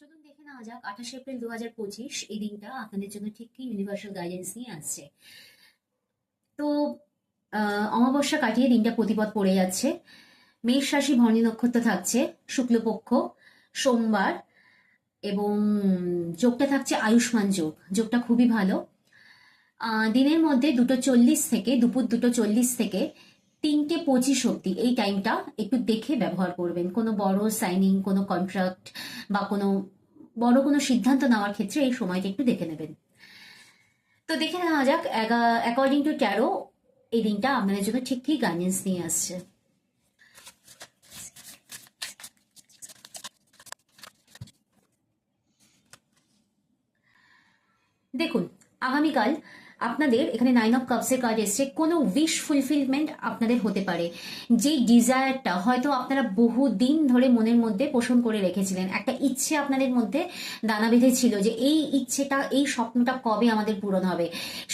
চলুন দেখে নেওয়া যাক 28 এপ্রিল 2025 এই দিনটা আপনাদের জন্য ঠিক কি ইউনিভার্সাল গাইডেন্স নিয়ে আসছে। তো অমাবস্যা কাটিয়ে দিনটা প্রতিপদ পড়ে যাচ্ছে। মেষ রাশি ভরণী নক্ষত্র থাকছে শুক্লপক্ষ সোমবার, এবং যোগটা থাকছে আয়ুষ্মান যোগ। যোগটা খুবই ভালো। দিনের মধ্যে 2:40 থেকে দুপুর 2:40 থেকে 3:25 অব্দি এই টাইমটা একটু দেখে ব্যবহার করবেন। কোনো বড় সাইনিং, কোনো কন্ট্রাক্ট বা কোনো বড় কোনো সিদ্ধান্ত নেওয়ার ক্ষেত্রে এই সময়টা একটু দেখে নেবেন। তো দেখে নেওয়া যাক অ্যাকর্ডিং টু ট্যারো এই দিনটা আপনাদের জন্য ঠিক কি গাইডেন্স নিয়ে আসছে। দেখুন, আগামীকাল আপনাদের এখানে 9 অফ কাপসের কার্ড এসছে। কোনো উইশ ফুলফিলমেন্ট আপনাদের হতে পারে। যেই ডিজায়ারটা হয়তো আপনারা বহু দিন ধরে মনের মধ্যে পোষণ করে রেখেছিলেন, একটা ইচ্ছে আপনাদের মধ্যে দানা বেঁধেছিল যে এই ইচ্ছেটা, এই স্বপ্নটা কবে আমাদের পূরণ হবে,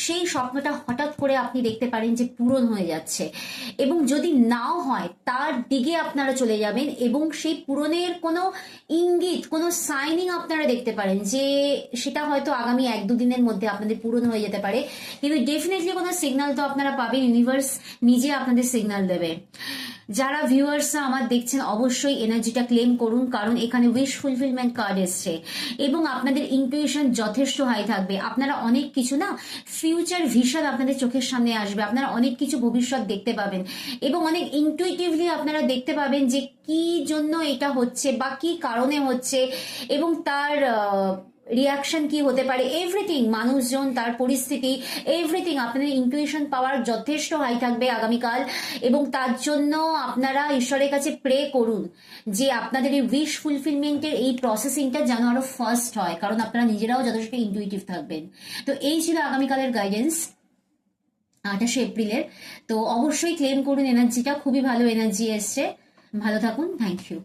সেই স্বপ্নটা হঠাৎ করে আপনি দেখতে পারেন যে পূরণ হয়ে যাচ্ছে। এবং যদি নাও হয় তার দিকে আপনারা চলে যাবেন এবং সেই পূরণের কোনো ইঙ্গিত, কোনো সাইনিং আপনারা দেখতে পারেন যে সেটা হয়তো আগামী 1-2 দিনের মধ্যে আপনাদের পূরণ হয়ে যেতে পারে। কিন্তু ডেফিনেটলি কোনো সিগন্যাল তো আপনারা পাবেন, ইউনিভার্স নিজে আপনাদের সিগন্যাল দেবে। যারা ভিউয়ার্সরা আমার দেখছেন অবশ্যই এনার্জিটা ক্লেম করুন, কারণ এখানে উইশ ফুলফিলমেন্ট কার্ড এসছে এবং আপনাদের ইনটুইশন যথেষ্ট হাই থাকবে। আপনারা অনেক কিছু না ফিউচার ভিশন আপনাদের চোখের সামনে আসবে, আপনারা অনেক কিছু ভবিষ্যৎ দেখতে পাবেন এবং অনেক ইনটুইটিভলি আপনারা দেখতে পাবেন যে কি জন্য এটা হচ্ছে বা কি কারণে হচ্ছে এবং তার রিয়াকশন কি হতে পারে, এভরিথিং, মানুষজন, তার পরিস্থিতি, এভরিথিং আপনাদের ইনটুইশন পাওয়ার যথেষ্ট হাই থাকবে আগামীকাল। এবং তার জন্য আপনারা ঈশ্বরের কাছে প্রে করুন যে আপনাদের এই উইশ ফুলফিলমেন্টের এই প্রসেসিংটা যেন আরো ফার্স্ট হয়, কারণ আপনারা নিজেরাও যথেষ্ট ইনটুইটিভ থাকবেন। তো এই ছিল আগামীকালের গাইডেন্স 28 এপ্রিলের। তো অবশ্যই ক্লেম করুন এনার্জিটা, খুবই ভালো এনার্জি এসছে। ভালো থাকুন, থ্যাংক ইউ।